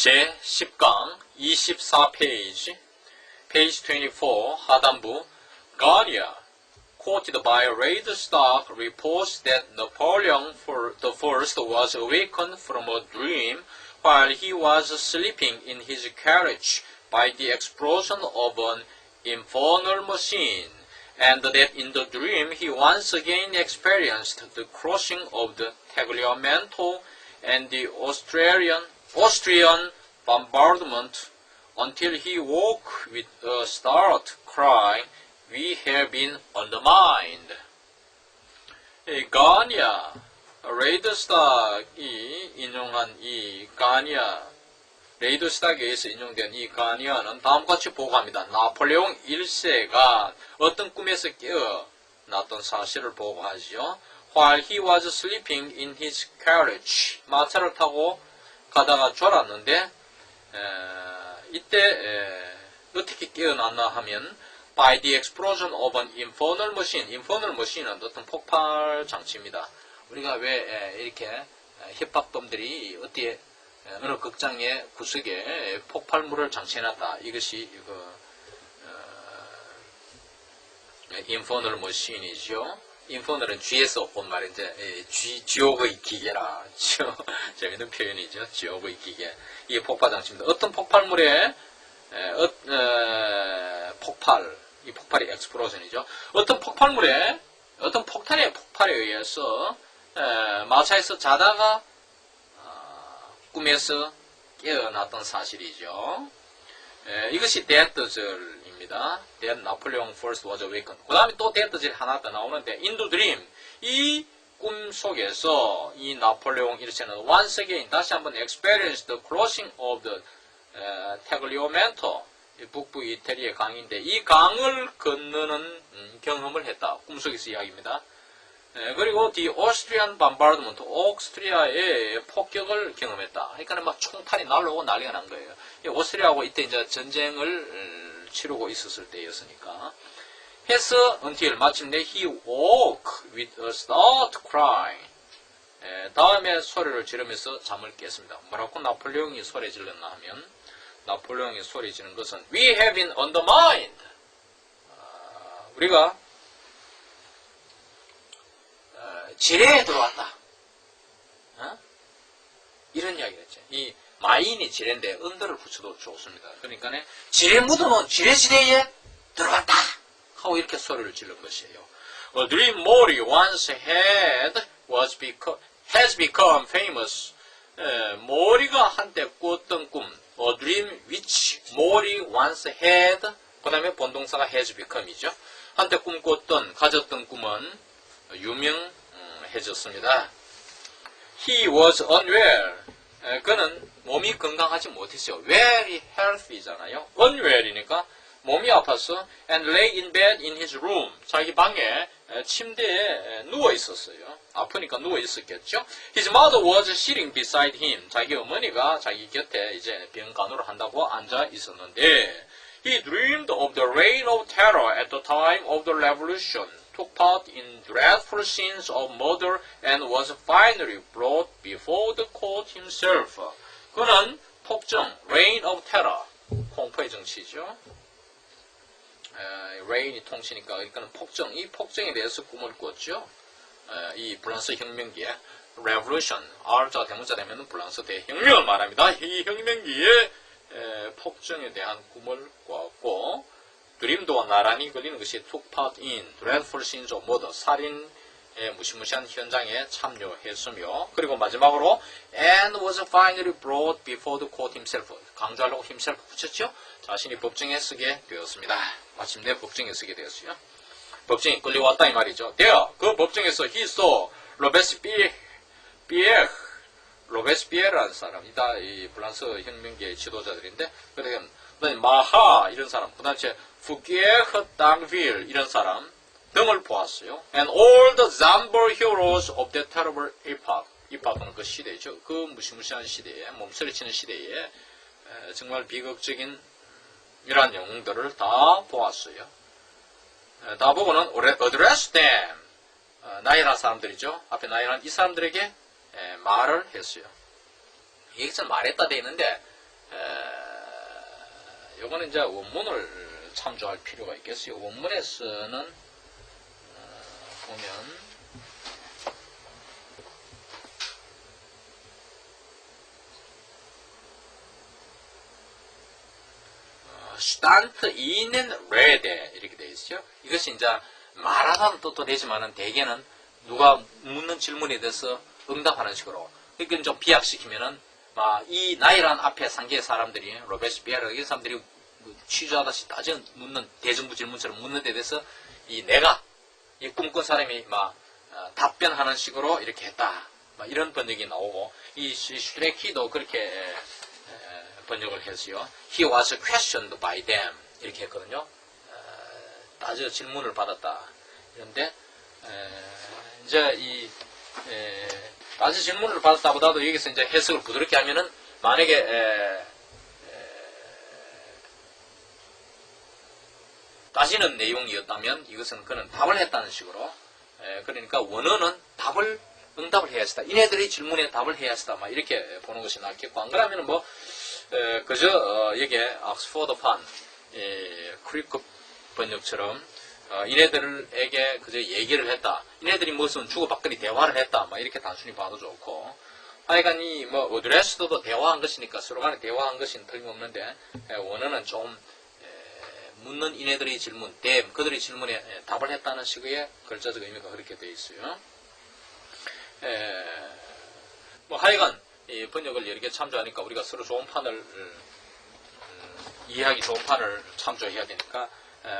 제10강 24페이지 Page 24 하단부 Garnier quoted by Radstock reports that Napoleon I was awakened from a dream while he was sleeping in his carriage by the explosion of an infernal machine, and that in the dream he once again experienced the crossing of the Tagliamento and the Austrian bombardment until he woke with a start, crying, "We have been undermined." 가니아, 레이드스탁이 인용한 이 가니아, 레이드스탁에 의해서 인용된 이 가니아는 다음과 같이 보고합니다. 나폴레옹 1세가 어떤 꿈에서 깨어났던 사실을 보고하지요. While he was sleeping in his carriage, 마차를 타고 가다가 졸았는데 이때 어떻게 깨어났나 하면 by the explosion of an infernal machine. infernal machine은 어떤 폭발 장치입니다. 우리가 왜 이렇게 힙합범들이 어떻게 어느 극장의 구석에 폭발물을 장치해놨다. 이것이 infernal machine이죠. 인포널은 쥐에서 온 말인데 지옥의 기계라. 재밌는 표현이죠. 지옥의 기계. 이게 폭발장치입니다. 어떤 폭발물의 이 폭발이 explosion이죠. 어떤 폭탄의 폭발에 의해서 마차에서 자다가 꿈에서 깨어났던 사실이죠. 이것이 데드절입니다. That Napoleon first was awakened. 그 다음에 또 데드절 하나 더 나오는데 in the dream, 이 꿈 속에서 이 나폴레옹 1세는 once again 다시 한번 experienced the crossing of the Tagliamento, 북부 이태리의 강인데 이 강을 건너는 경험을 했다. 꿈속에서 이야기입니다. 그리고 the Austrian bombardment, 오스트리아의 폭격을 경험했다. 그러니까 막 총탄이 날라오고 난리가 난 거예요. 오스트리아하고 이때 이제 전쟁을 치르고 있었을 때였으니까. 해서 until 마침내 he woke with a start crying. 다음에 소리를 지르면서 잠을 깼습니다. 뭐라고 나폴레옹이 소리 질렀나 하면 나폴레옹이 소리 지른 것은 we have been undermined. 우리가 지뢰에 들어왔다. 이런 이야기를 했죠. 이 마인이 지뢰인데 언더를 붙여도 좋습니다. 그러니까 지뢰 묻어놓은 지뢰지대에 들어왔다 하고 이렇게 소리를 지른 것이에요. A dream Mori once had has become famous. 모리가 한때 꿨던 꿈. A dream which Mori once had. 그 다음에 본동사가 has become이죠. 한때 가졌던 꿈은 유명해졌습니다. He was unwell. 그는 몸이 건강하지 못했어요. very healthy잖아요. unwell이니까 몸이 아파서 and lay in bed in his room. 자기 방에 침대에 누워 있었어요. 아프니까 누워 있었겠죠. His mother was sitting beside him. 자기 어머니가 자기 곁에 이제 병 간호를 한다고 앉아 있었는데 he dreamed of the reign of terror at the time of the revolution. took part in dreadful scenes of murder and was finally brought before the court himself. 그는 폭정, reign of terror, 공포의 정치죠. reign이 통치니까 그러니까 폭정, 이 폭정에 대해서 꿈을 꿨죠. 이 프랑스 혁명기에 revolution, R자 대문자 되면 프랑스 대혁명을 말합니다. 이 혁명기에 폭정에 대한 꿈을 꿨고 드림도 나란히 걸리는 것이 took part in dreadful scenes of murder, 살인의 무시무시한 현장에 참여했으며 그리고 마지막으로 and was finally brought before the court himself. 강조하려고 himself 붙였죠. 자신이 법정에 서게 되었습니다. 마침내 법정에 서게 되었어요. 법정에 끌려왔다 이 말이죠. 그 법정에서 he saw 로베스피에르라는 사람이다. 이 프랑스 혁명계의 지도자들인데 그다음에 마하 이런 사람, 그 다음에 푸게흐 땅빌 이런 사람 등을 보았어요. And all the Zambo heroes of that terrible epoch. epoch는 그 시대죠. 그 무시무시한 시대에, 몸서리치는 시대에 정말 비극적인 이러한 영웅들을 다 보았어요. 다 보고는 address them. 나이란 사람들이죠. 앞에 나이란 이 사람들에게 말을 했어요. 여기서 말했다 돼 있는데 요거는 이제 원문을 참조할 필요가 있겠어요. 원문에서는 보면 stand in rede 이렇게 되어 있죠. 이것이 이제 말하다는 뜻도 되지만은 대개는 누가 묻는 질문에 대해서 응답하는 식으로. 그러니까 좀 비약시키면은 이 나이란 앞에 상계의 사람들이 로베스피에르 이런 사람들이 취조하다시 따져 묻는 대정부 질문처럼 묻는 데 대해서 내가 이 꿈꾼 사람이 답변하는 식으로 이렇게 했다. 이런 번역이 나오고 이 슈레키도 그렇게 번역을 했어요. He was questioned by them 이렇게 했거든요. 따져 질문을 받았다. 그런데 이제 따져 질문을 받았다보다도 여기서 이제 해석을 부드럽게 하면은 만약에 따지는 내용이었다면 이것은 그는 답을 했다는 식으로 그러니까 원어는 응답을 해야 했다. 이네들이 질문에 답을 해야 했다. 이렇게 보는 것이 낫겠고 안 그러면 그저 여기에 옥스포드판 크리크 번역처럼 이네들에게 그저 얘기를 했다. 이네들이 무슨 주고받거리 대화를 했다. 이렇게 단순히 봐도 좋고 하여간 어드레스도 대화한 것이니까 서로 간에 대화한 것은 틀림없는데 원어는 좀 묻는 이네들의 질문, 그들의 질문에 답을 했다는 식의 글자적 의미가 그렇게 되어 있어요. 하여간 이 번역을 여러 개 참조하니까 우리가 서로 좋은 판을 이해하기 좋은 판을 참조해야 되니까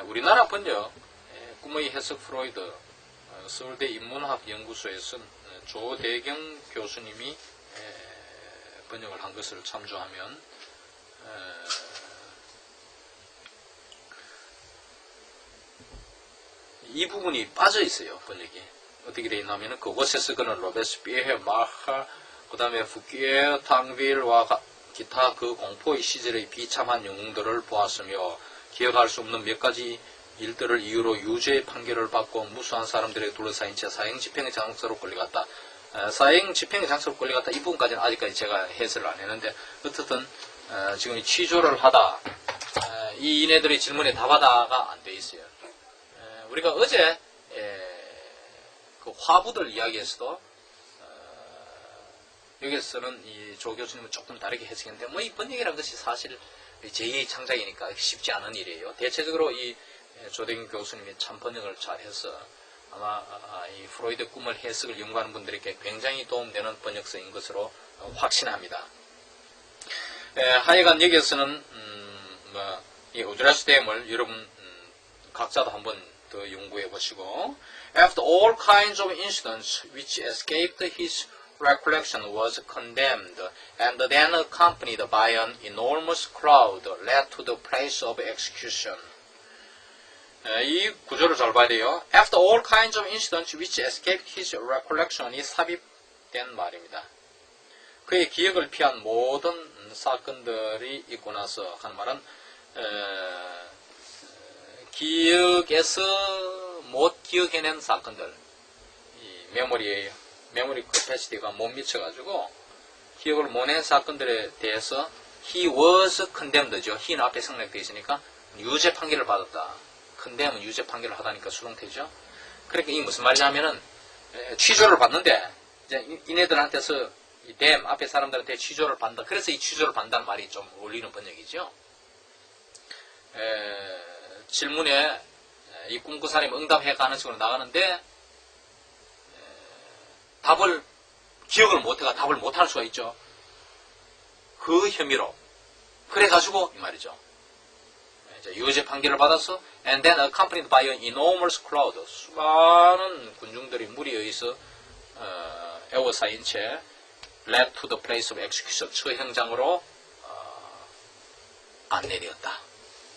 우리나라 번역 꿈의 해석 프로이드 서울대 인문학 연구소에서 조대경 교수님이 번역을 한 것을 참조하면 이 부분이 빠져 있어요. 번역이 어떻게 되어 있냐면 그곳에서 그는 로베스피에르, 마하, 그 다음에 푸키에, 탕빌과 기타 그 공포의 시절의 비참한 영웅들을 보았으며 기억할 수 없는 몇 가지 일들을 이유로 유죄의 판결을 받고 무수한 사람들에게 둘러싸인 채 사형 집행의 장소로 끌려갔다. 사형 집행의 장소로 끌려갔다. 이 부분까지는 아직까지 제가 해설을 안 했는데 어떻든 지금 이 취조를 하다 이 이네들의 질문에 답하다가 안 돼 있어요. 우리가 어제 그 화부들 이야기에서도 여기서는 이 조 교수님은 조금 다르게 해석했는데 이 번역이라는 것이 사실 제2의 창작이니까 쉽지 않은 일이에요. 대체적으로 이 조대경 교수님이 참 번역을 잘해서 아마 이 프로이드 꿈을 해석을 연구하는 분들에게 굉장히 도움되는 번역서인 것으로 확신합니다. 하여간 여기에서는 이 오드라스 댐을 여러분 각자도 한번 더 연구해 보시고 After all kinds of incidents which escaped his recollection was condemned and then accompanied by an enormous crowd led to the place of execution. 이 구조를 잘 봐야 돼요. After all kinds of incidents which escaped his recollection이 삽입된 말입니다. 그의 기억을 피한 모든 사건들이 있고 나서 하는 말은 기억에서 못 기억해낸 사건들, 이 메모리 캐패시티가 못 미쳐가지고 기억을 못 낸 사건들에 대해서 he was condemned죠. he는 앞에 생략되어 있으니까 유죄 판결을 받았다. condemn은 유죄 판결을 하다니까 수동태죠. 그러니까 이게 무슨 말이냐면은 취조를 받는데 이제 이네들한테서 이 them 앞에 사람들한테 취조를 받는다. 그래서 이 취조를 받는다는 말이 좀 어울리는 번역이죠. 질문에 이 꿈꾼 사람이 응답해 가는 식으로 나가는데 기억을 못해가 답을 못할 수가 있죠. 그 혐의로 그래가지고 이 말이죠. 유죄 판결을 받아서 and then accompanied by an enormous crowd 수많은 군중들이 무리에 의해서 에워싸인 채 led to the place of execution 처형장으로 안내되었다.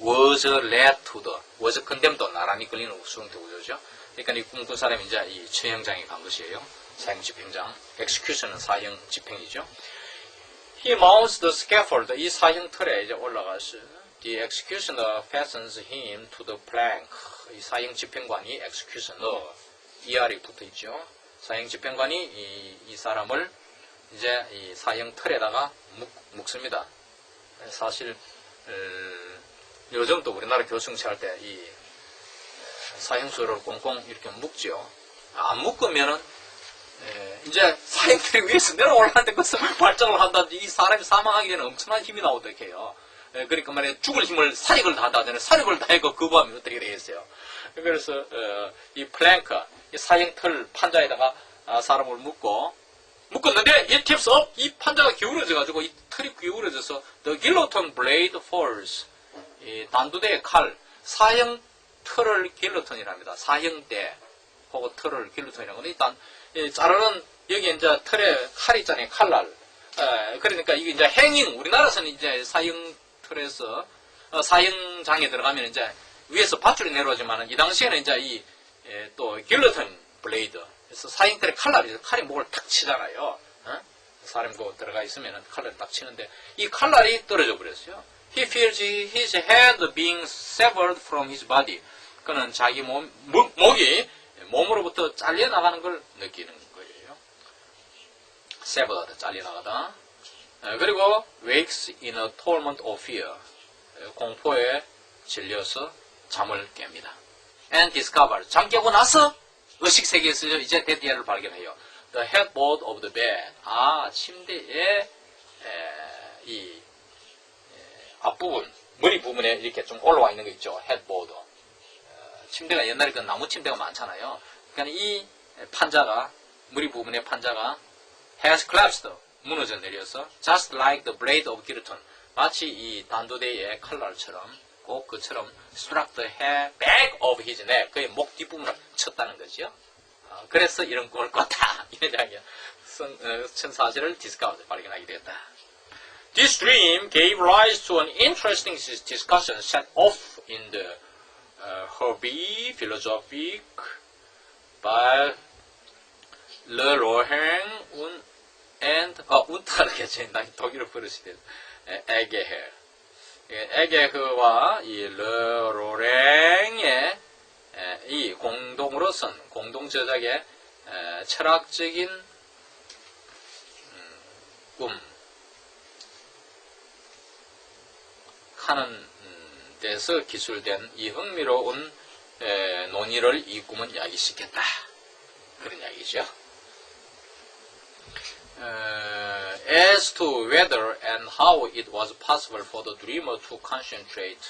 was led to the was condemned 나란히 끌리는 수동태 구조죠. 그러니까 이 꿈꾼 사람이 이제 이 처형장에 간 것이에요. 사형 집행장. execution은 사형 집행이죠. He mounts the scaffold. 이 사형 틀에 이제 올라가서 the executioner fastens him to the plank. 이 사형 집행관이 executioner ER이 붙어 있죠. 사형 집행관이 이 사람을 이제 이 사형 틀에다가 묶습니다. 사실 요즘도 우리나라 교수청취할 때 이 사형수를 꽁꽁 이렇게 묶지요. 안 묶으면은 이제 사형들이 위에서 내려올라는데 그것을 발작을 한다든지 이 사람이 사망하기 전에 엄청난 힘이 나오도록 해요. 그러니까 만약에 죽을 힘을 사력을 다하잖아요. 사력을 다해서 거부하면 어떻게 되겠어요? 그래서 이 플랭크, 이 사형틀 판자에다가 사람을 묶었는데 it keeps up. 이 판자가 기울어져 가지고 이 틀이 기울어져서 the guillotine blade falls. 이 단두대의 칼, 사형 틀을 길로톤이랍니다. 사형대 혹은 틀을 길로톤이라고 하는데 일단 자르는 여기 이제 틀에 칼 있잖아요. 칼날. 그러니까 이게 이제 행잉, 우리나라에서는 이제 사형 틀에서 사형장에 들어가면 이제 위에서 밧줄이 내려오지만 이 당시에는 이제 이 또 길로톤 블레이드, 그래서 사형틀에 칼이 목을 탁 치잖아요. 사람 거 들어가 있으면 칼날이 딱 치는데 이 칼날이 떨어져 버렸어요. He feels his head being severed from his body. 그는 자기 목이 몸으로부터 잘려나가는 걸 느끼는 거예요. severed, 잘려나가다. 그리고 wakes in a torment of fear. 공포에 질려서 잠을 깹니다. And discovers. 잠 깨고 나서 의식세계에서 이제 데디아를 발견해요. The headboard of the bed. 침대의 이 앞부분, 머리 부분에 이렇게 좀 올라와 있는 거 있죠. 헤드보드. 침대가 옛날에 그 나무 침대가 많잖아요. 그러니까 이 판자가, 머리 부분의 판자가 has collapsed. 무너져 내려서 just like the blade of guillotine. 마치 이 단두대의 칼날처럼, 꼭 그처럼 struck the hair back of his neck. 그의 목 뒷부분을 쳤다는 거죠. 그래서 이런 꿈을 꿨다. 이런 이야기야. 사실을 discovered, 발견하게 되었다. This dream gave rise to an interesting discussion set off in the Hervey philosophic by Le Rohan and 운타르겠지. 나 독일어 버릇이 에게헤. 에게헤와 이 Le Rohan의 이 공동으로 쓴 공동 저작의 철학적인 꿈 하는 데서 기술된 이 흥미로운 논의를 이 꿈은 야기시켰다. 그런 이야기죠. As to whether and how it was possible for the dreamer to concentrate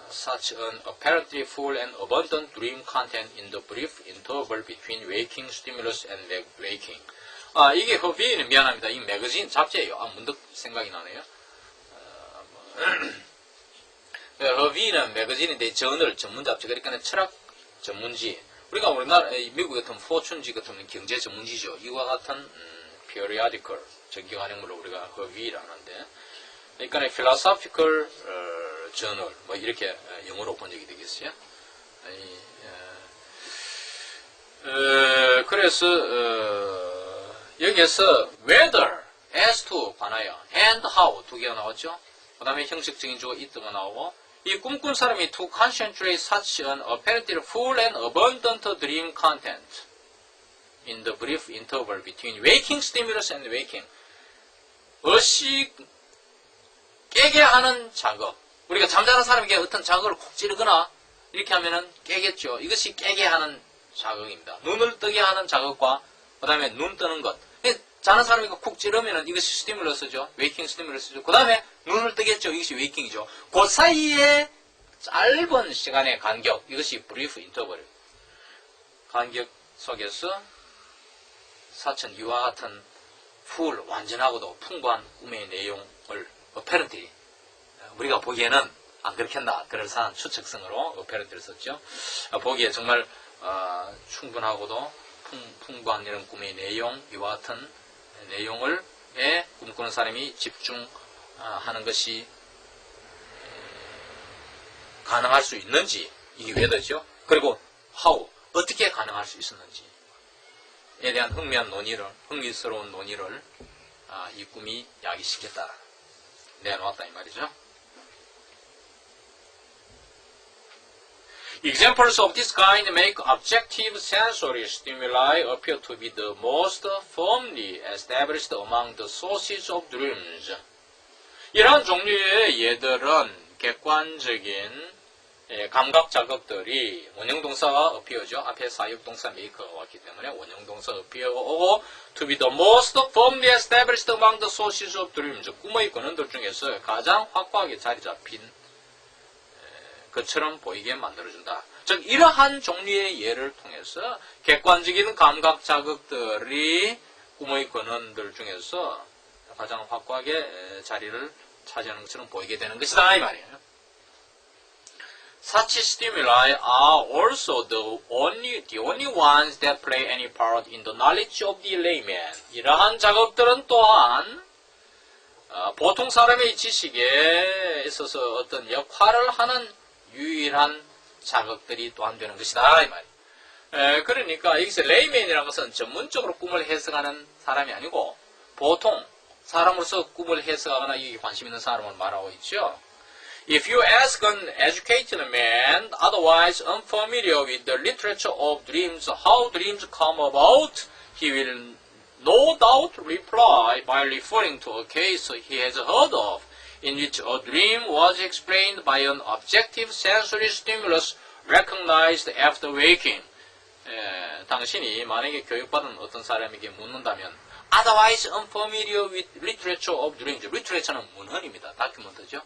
such an apparently full and abundant dream content in the brief interval between waking stimulus and waking. 이게 허비는 미안합니다. 이 매거진 잡지예요. 문득 생각이 나네요. 허비는 매거진인데 저널 전문 잡지, 그러니까 철학 전문지. 우리가 우리나라 미국 같은 포춘지 같은 경제 전문지죠. 이와 같은 periodical 정기관행물로 우리가 허비라는데, 그러니까 philosophical journal 뭐 이렇게 영어로 번역이 되겠어요. 그래서 여기에서 whether, as to 관하여, and how 두 개가 나왔죠. 그 다음에 형식적인 주어 it가 나오고, 이 꿈꾼 사람이 to concentrate such an apparently full and abundant dream content in the brief interval between waking stimulus and waking. 의식 깨게 하는 작업. 우리가 잠자는 사람에게 어떤 자극을 콕 찌르거나 이렇게 하면은 깨겠죠. 이것이 깨게 하는 자극입니다. 눈을 뜨게 하는 자극과 그 다음에 눈 뜨는 것. 자는 사람이 콕 찌르면은 이것이 스티뮬러스죠. 웨이킹 스티뮬러스죠. 그 다음에 눈을 뜨겠죠. 이것이 웨이킹이죠. 그 사이에 짧은 시간의 간격. 이것이 브리프 인터벌. 간격 속에서 사천 이와 같은 풀, 완전하고도 풍부한 꿈의 내용을 apparently, 우리가 보기에는 안 그렇겠나, 그럴싸한 추측성으로 apparently를 썼죠. 보기에 정말 충분하고도 풍부한 이런 꿈의 내용, 이와 같은 내용을 꿈꾸는 사람이 집중하는 것이 가능할 수 있는지, 이게 whether죠. 그리고 how, 어떻게 가능할 수 있었는지에 대한 흥미스러운 논의를 이 꿈이 야기시켰다, 내놓았다 이 말이죠. Examples of this kind make objective sensory stimuli appear to be the most firmly established among the sources of dreams. 이러한 종류의 예들은 객관적인 감각 자극들이 원형동사가 appear죠. 앞에 사역동사 make가 왔기 때문에 원형동사 appear고 to be the most firmly established among the sources of dreams. 꿈의 근원들 중에서 가장 확고하게 자리 잡힌 것처럼 보이게 만들어준다. 즉 이러한 종류의 예를 통해서 객관적인 감각 자극들이 꿈의 근원들 중에서 가장 확고하게 자리를 차지하는 것처럼 보이게 되는 것이다 이 말이에요. Such stimuli are also the only ones that play any part in the knowledge of the layman. 이러한 작업들은 또한 보통 사람의 지식에 있어서 어떤 역할을 하는 유일한 자극들이 또한 되는 것이다 이 말이에요. 그러니까 여기서 레이맨이라는 것은 전문적으로 꿈을 해석하는 사람이 아니고 보통 사람으로서 꿈을 해석하거나 이게 관심 있는 사람을 말하고 있죠. If you ask an educated man, otherwise unfamiliar with the literature of dreams, how dreams come about, he will no doubt reply by referring to a case he has heard of, in which a dream was explained by an objective sensory stimulus recognized after waking. 당신이 만약에 교육받은 어떤 사람에게 묻는다면 otherwise unfamiliar with literature of dreams. literature는 문헌입니다. 다큐멘터죠.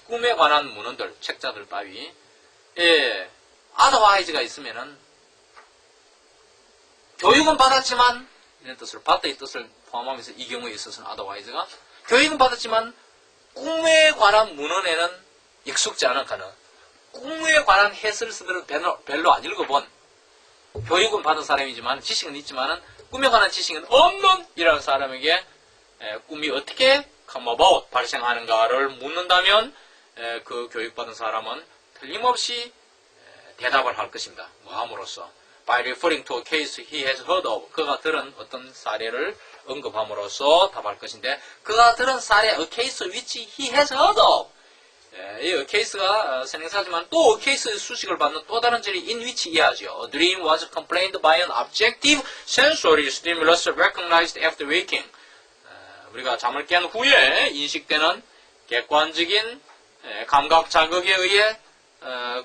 꿈에 관한 문헌들, 책자들 따위. otherwise가 있으면은 교육은 받았지만 이런 뜻을 받다의 뜻을 포함하면서 이 경우에 있어서는 otherwise가 교육은 받았지만 꿈에 관한 문헌에는 익숙지 않은가는 꿈에 관한 해설서들은 별로 안 읽어본 교육은 받은 사람이지만 지식은 있지만은 꿈에 관한 지식은 없는 이라는 사람에게 꿈이 어떻게 come about 발생하는가를 묻는다면 그 교육받은 사람은 틀림없이 대답을 할 것입니다. 뭐 함으로써 by referring to a case he has heard of 그가 들은 어떤 사례를 언급함으로써 답할 것인데 그가 들은 사례 a case which he has heard of 이 a case가 선행사지만 또 a case의 수식을 받는 또 다른 절이 in which 이해하죠. A dream was complained by an objective sensory stimulus recognized after waking 우리가 잠을 깬 후에 인식되는 객관적인 감각 자극에 의해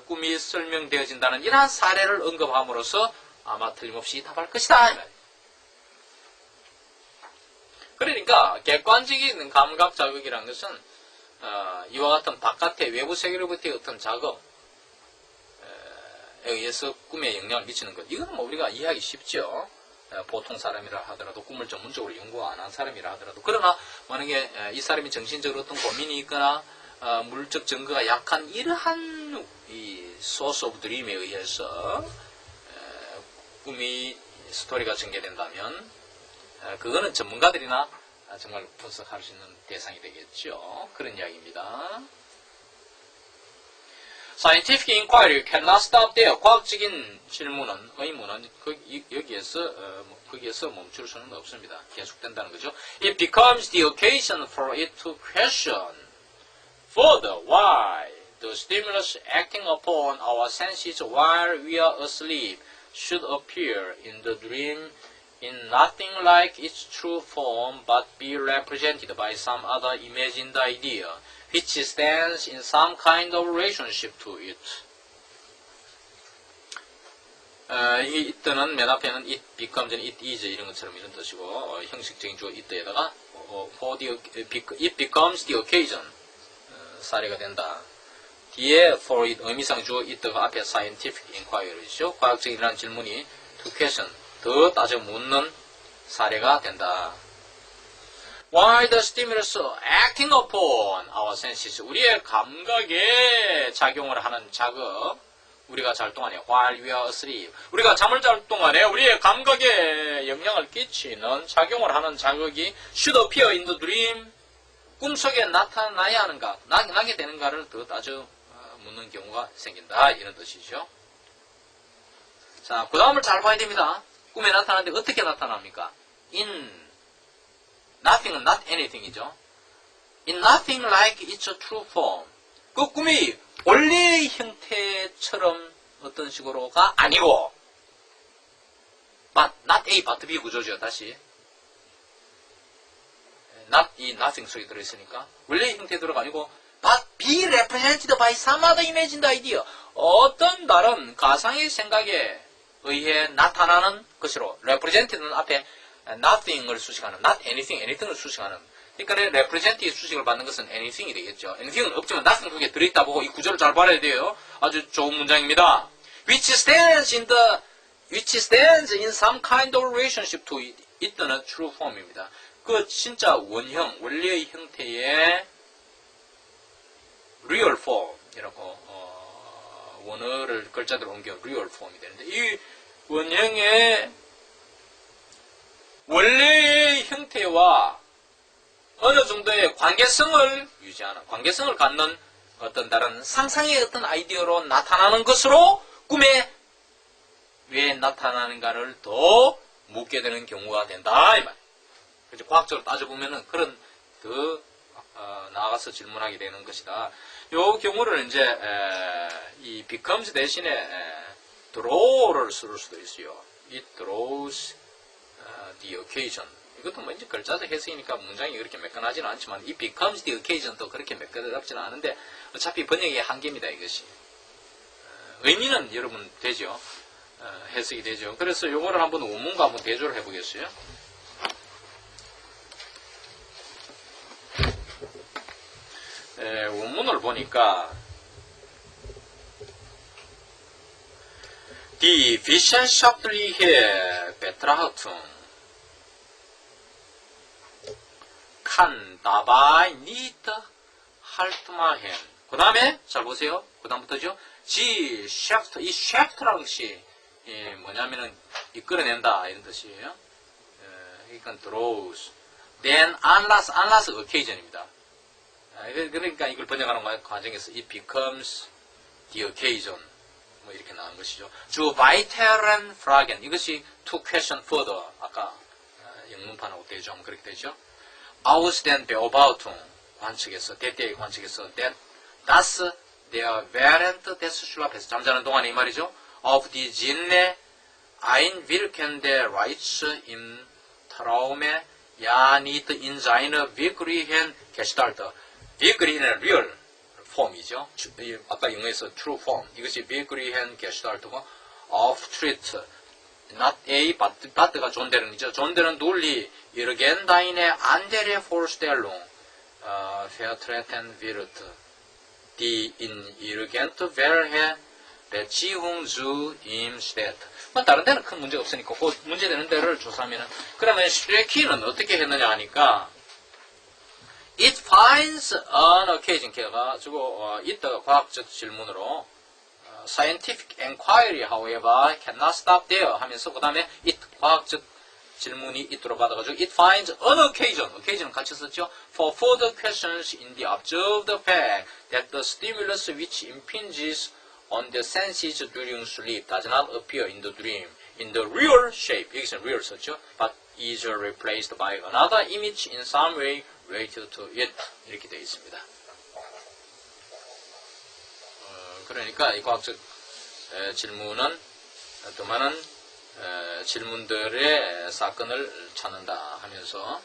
꿈이 설명되어진다는 이러한 사례를 언급함으로써 아마 틀림없이 답할 것이다. 그러니까 객관적인 감각 자극이라는 것은 이와 같은 바깥의 외부 세계로부터의 어떤 자극에 의해서 꿈에 영향을 미치는 것. 이건 뭐 우리가 이해하기 쉽죠. 보통 사람이라 하더라도 꿈을 전문적으로 연구 안 한 사람이라 하더라도 그러나 만약에 이 사람이 정신적으로 어떤 고민이 있거나 물적 증거가 약한 이러한 이 소스 오브 드림에 의해서 꿈이 스토리가 전개된다면 그거는 전문가들이나 정말 분석할 수 있는 대상이 되겠죠. 그런 이야기입니다. Scientific inquiry cannot stop there. 과학적인 질문은, 의문은 거기에서 멈출 수는 없습니다. 계속된다는 거죠. It becomes the occasion for it to question further why the stimulus acting upon our senses while we are asleep should appear in the dream in nothing like its true form but be represented by some other imagined idea which stands in some kind of relationship to it. 이 it는 맨 앞에는 it becomes, it is 이런 것처럼 이런 뜻이고 형식적인 주어 it에다가 for the, it becomes the occasion 사례가 된다. 뒤에 for it 의미상 주어 it가 앞에 scientific inquiry죠. 과학적이라는 질문이 to question 더 따져 묻는 사례가 된다. While the stimulus acting upon our senses 우리의 감각에 작용을 하는 자극 우리가 잘 동안에 while we are asleep 우리가 잠을 잘 동안에 우리의 감각에 영향을 끼치는 작용을 하는 자극이 should appear in the dream 꿈속에 나타나야 하는가 나게 되는가를 더 따져 묻는 경우가 생긴다 이런 뜻이죠. 자, 그 다음을 잘 봐야 됩니다. 꿈에 나타나는데 어떻게 나타납니까? In nothing은 not anything이죠. In nothing like its true form. 그 꿈이 원래의 형태처럼 어떤 식으로가 아니고 but not A, but B 구조죠. 다시 not 이 nothing 속에 들어있으니까 원래의 형태대로가 아니고 but be represented by some other imagined idea. 어떤 다른 가상의 생각에 의해 나타나는 것으로 represented는 앞에 nothing을 수식하는 not anything, anything을 수식하는 그러니까 represent의 수식을 받는 것은 anything이 되겠죠. anything은 없지만 nothing 속에 들어있다 보고 이 구조를 잘 봐야 돼요. 아주 좋은 문장입니다. which stands in some kind of relationship to it. 이때는 true form입니다. 그 진짜 원형, 원래의 형태의 real form이라고 원어를 글자대로 옮겨 real form이 되는데 이 원형의 원래의 형태와 어느 정도의 관계성을 유지하는, 관계성을 갖는 어떤 다른 상상의 어떤 아이디어로 나타나는 것으로 꿈에 왜 나타나는가를 더 묻게 되는 경우가 된다 이 말. 그래서 과학적으로 따져보면은 그런 더 나아가서 질문하게 되는 것이다. 요 경우를 이제 이 becomes 대신에 draw를 쓸 수도 있어요. It draws the occasion. 이것도 뭐 이제 글자적 해석이니까 문장이 그렇게 매끈하지는 않지만 이 becomes the occasion도 그렇게 매끈하지는 않은데 어차피 번역의 한계입니다. 이것이 의미는 여러분 되죠. 해석이 되죠. 그래서 요거를 한번 원문과 한번 대조를 해보겠어요. 원문을 보니까 Die wissenschaftliche Betrachtung kann dabei nicht halt machen. 그 다음에 잘 보세요. 그 다음부터죠. 이 샤프트라는 것이 뭐냐면은 이끌어낸다 이런 뜻이에요. 그러니까 draws. Then unless occasion입니다. 그러니까 이걸 번역하는 과정에서 it becomes the occasion 뭐 이렇게 나온 것이죠. 주 weiteren Fragen 이것이 to question further 아까 영문판하고 대조하면 그렇게 되죠. Aus den Beobachtung 관측에서 대대의 관측에서 dass der während des Schlafes 잠자는 동안에 이 말이죠. Of die Sinne einwirkende Reiz im Traume ja nicht in seiner wirklichen Gestalt wirklichen real form이죠. 아까 영어에서 true form 이것이 wirklichen Gestalt고 of truth not a but가 존대는이죠. 존대는 논리 irgendeine andere Vorstellung vertreten wird, die in irgendwelche Beziehung zu ihm steht. 뭐 다른 데는 큰 문제가 없으니까 그 문제되는 데를 조사하면은 그러면 슈레키는 어떻게 했느냐 하니까 It finds an occasion 해가지고 이따가 과학적 질문으로 scientific inquiry however cannot stop there 하면서 그 다음에 it 과학적 질문이 있도록 받아가지고 it finds an occasion은 같이 썼죠. For further questions in the observed fact that the stimulus which impinges on the senses during sleep does not appear in the dream in the real shape 여기서는 real 썼죠. But is replaced by another image in some way related to it 이렇게 되어 있습니다. 그러니까 이 과학적 질문은 더 많은 질문들의 사건을 찾는다 하면서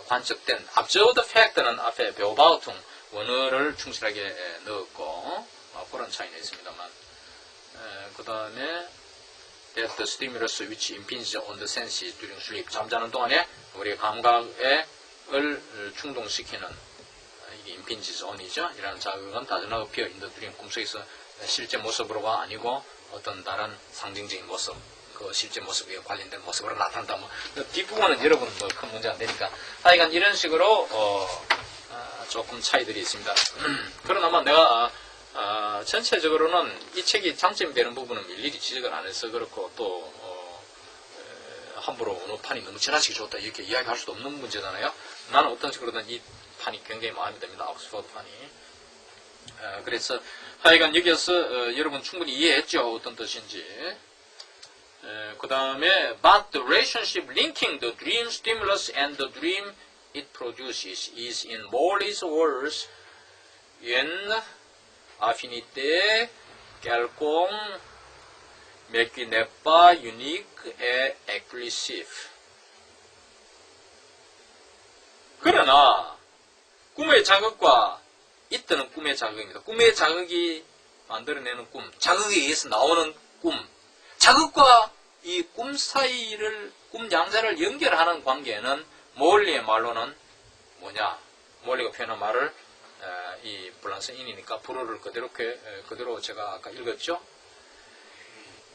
관측된 observed fact는 앞에 beobachtung 원어를 충실하게 넣었고 그런 차이는 있습니다만 그 다음에 that the stimulus which impinges on the senses during sleep 잠자는 동안에 우리의 감각을 충동시키는 이게 impinges on이죠. 이라는 자극은 does not appear in the dream 꿈속에서 실제 모습으로가 아니고 어떤 다른 상징적인 모습 그 실제 모습에 관련된 모습으로 나타난다. 뭐 뒷부분은 여러분 뭐 큰 문제 안 되니까 하여간 이런 식으로 조금 차이들이 있습니다. 그러나만 내가 전체적으로는 이 책이 장점이 되는 부분은 일일이 지적을 안 해서 그렇고 또 함부로 어느 판이 너무 지나치게 좋다 이렇게 이야기할 수도 없는 문제잖아요. 나는 어떤 식으로든 이 판이 굉장히 마음에 듭니다. 옥스퍼드 판이. 그래서 하여간 여기서 여러분 충분히 이해했죠. 어떤 뜻인지. 그 다음에 but the relationship linking the dream stimulus and the dream it produces is in Morley's words une affinité quelconque mais qui n'est pas unique et exclusif. 그러나 꿈의 자극과 이때는 꿈의 자극입니다. 꿈의 자극이 만들어내는 꿈, 자극에 의해서 나오는 꿈, 자극과 이 꿈 사이를, 꿈 양자를 연결하는 관계는 몰리의 말로는 뭐냐? 몰리가 표현한 말을 이 블랑스 인이니까 불어를 그대로 제가 아까 읽었죠?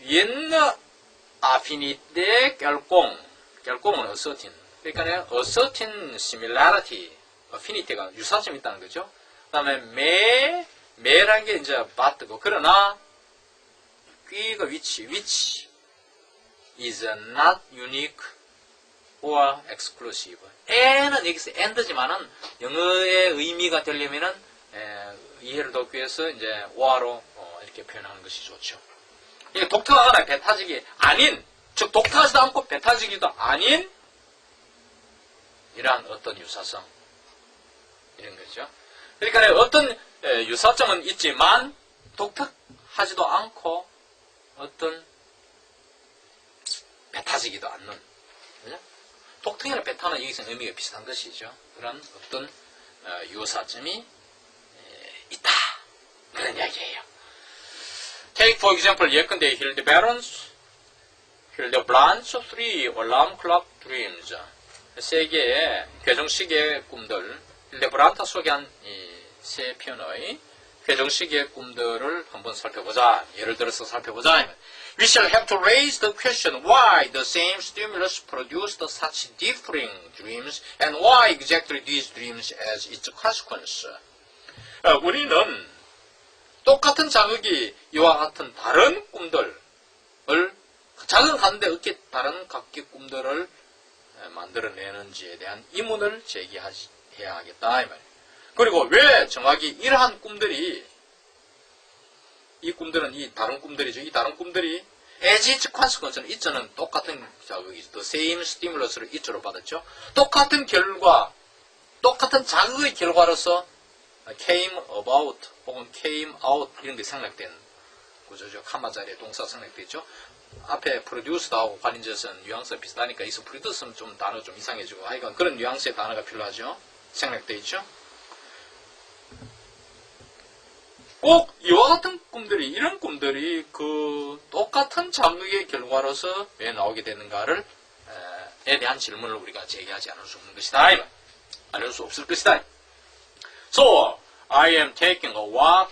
옛날 아피니테 결공은 어서틴. 그러니까 어서틴 similarity, affinity가 유사점이 있다는 거죠. 그 다음에 매라는 게 이제 but고, 그러나 whi가 which is not unique or exclusive. and는 여기서 and지만은 영어의 의미가 되려면은 이해를 돕기 위해서 이제 or로 이렇게 표현하는 것이 좋죠. 이게 독특하거나 배타적이 아닌, 즉 독특하지도 않고 배타적이도 아닌 이러한 어떤 유사성, 이런 거죠. 그러니까 어떤 유사점은 있지만 독특하지도 않고 어떤 배타지기도 않는, 그죠? 독특이나 배타는 여기서 의미가 비슷한 것이죠. 그런 어떤 유사점이 있다, 그런 이야기예요. Take for example, 예컨대 Hildebrands 3 alarm clock dreams. 세 개의 괴정시계의 꿈들, 힐데브란트 소개한 이 세 편의 괴정시계의 꿈들을 한번 살펴보자. 예를 들어서 살펴보자. We shall have to raise the question why the same stimulus produced such differing dreams and why exactly these dreams as its consequence. 우리는 똑같은 자극이 이와 같은 다른 꿈들을, 자극을 갖는데 어떻게 다른 각기 꿈들을 만들어내는지에 대한 의문을 제기해야 하겠다, 이 말이에요. 그리고 왜 정확히 이러한 꿈들이, 이 꿈들은 이 다른 꿈들이죠. 이 다른 꿈들이 as its consequence는 이전은 똑같은 자극이죠. The same stimulus를 이쪽으로 받았죠. 똑같은 결과, 똑같은 자극의 결과로서 came about 혹은 came out 이런 게 생략된 구조죠. 카마 자리에 동사 생략되죠. 앞에 produce하고 관련돼서는 뉘앙스가 비슷하니까 여기서 produce는 좀 단어가 좀 이상해지고 하여간 그런 뉘앙스의 단어가 필요하죠. 생략되어 있죠. 꼭 이와 같은 꿈들이, 이런 꿈들이 그 똑같은 자극의 결과로서 왜 나오게 되는가를 에 대한 질문을 우리가 제기하지 않을 수 없는 것이다. 알릴 수 없을 것이다. So, I am taking a walk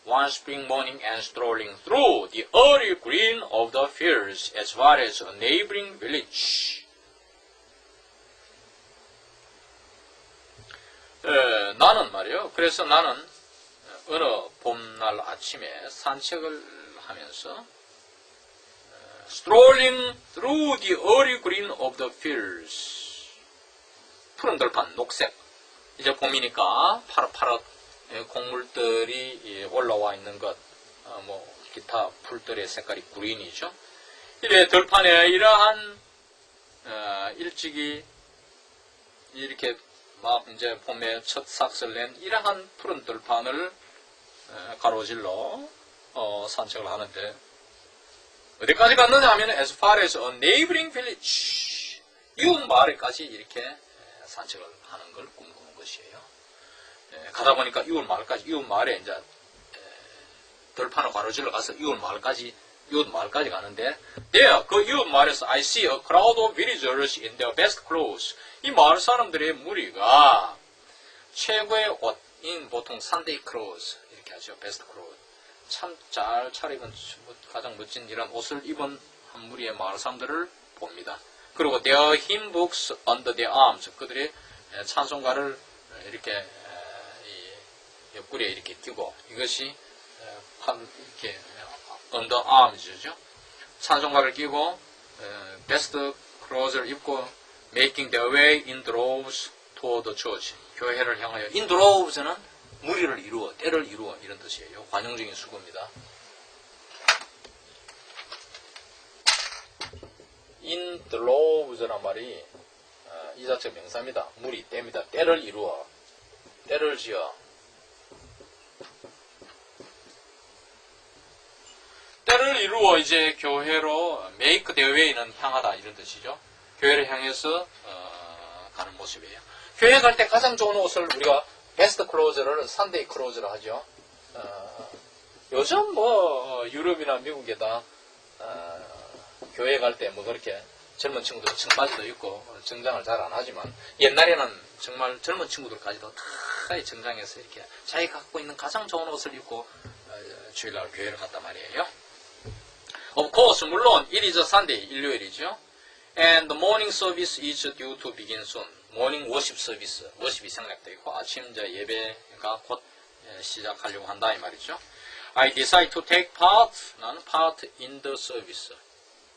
one spring morning and strolling through the early green of the fields as far as a neighboring village. 나는 말이요. 그래서 나는 어느 봄날 아침에 산책을 하면서 strolling through the early green of the fields. 푸른 들판, 녹색. 이제 봄이니까 파릇파릇 곡물들이 올라와 있는 것, 뭐 기타 풀들의 색깔이 그린이죠. 이래 들판에 이러한 일찍이 이렇게 막 이제 봄에 첫 삭스를 낸 이러한 푸른 들판을 가로질러 산책을 하는데 어디까지 갔느냐 하면 as far as a neighboring village, 이웃 마을에까지 이렇게 산책을 하는 걸 꿈꾸는 것이에요. 가다 보니까 이웃 마을에 이제 들판을 가로질러 가서 이웃 마을까지 가는데, 그 이웃 마을에서 I see a crowd of villagers in their best clothes. 이 마을 사람들의 무리가 최고의 옷인 보통 Sunday clothes 이렇게 하죠. best clothes. 참 잘 차려입은 가장 멋진 이런 옷을 입은 한 무리의 마을 사람들을 봅니다. 그리고 their hymn books under their arms. 그들의 찬송가를 이렇게 옆구리에 이렇게 끼고, 이것이 이렇게 under arms죠. 찬송가를 끼고 best clothes를 입고 making their way in droves toward the church. 교회를 향하여. in droves는 무리를 이루어, 때를 이루어 이런 뜻이에요. 관용적인 수구입니다. in droves란 말이 이 자체 명사입니다. 무리, 때입니다. 때를 이루어, 때를 지어. 때를 이루어 이제 교회로 make their way는 향하다 이런 뜻이죠. 교회를 향해서 가는 모습이에요. 교회 갈 때 가장 좋은 옷을 우리가 베스트 클로즈를 산데이 클로즈라 하죠. 요즘 뭐 유럽이나 미국에다 교회 갈 때 뭐 그렇게 젊은 친구들 청바지도 입고 정장을 잘 안 하지만 옛날에는 정말 젊은 친구들까지도 다 정장에서 이렇게 자기가 갖고 있는 가장 좋은 옷을 입고 주일날 교회를 갔단 말이에요. Of course, 물론 it is a Sunday, 일요일이죠. And the morning service is due to begin soon. morning worship service, worship이 생략되어 있고 아침 예배가 곧 시작하려고 한다 이 말이죠. I decide to take part, 나는 part in the service.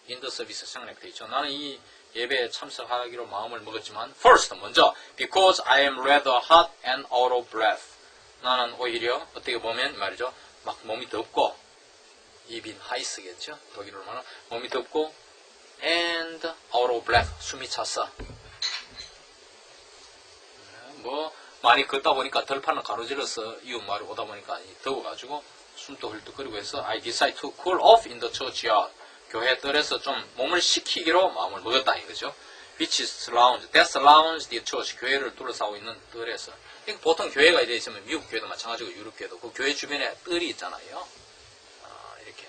in the service 생략되어 있죠. 나는 이 예배에 참석하기로 마음을 먹었지만 first, 먼저 because I am rather hot and out of breath. 나는 오히려 어떻게 보면 말이죠. 막 몸이 덥고 입이 하이스겠죠. 독일어로 말하면 몸이 덥고 and out of breath, 숨이 찼어. 뭐 많이 걷다 보니까 덜판을 가로질러서 이웃 마을에 오다 보니까 더워가지고 숨도 헐떡거리고 해서 I decide to cool off in the churchyard. 교회 뜰에서 좀 몸을 식히기로 마음을 먹었다 이거죠. Which is lounge, that surrounds the church. 교회를 둘러싸고 있는 뜰에서. 보통 교회가 이래 있으면 미국 교회도 마찬가지고 유럽 교회도 그 교회 주변에 뜰이 있잖아요. 이렇게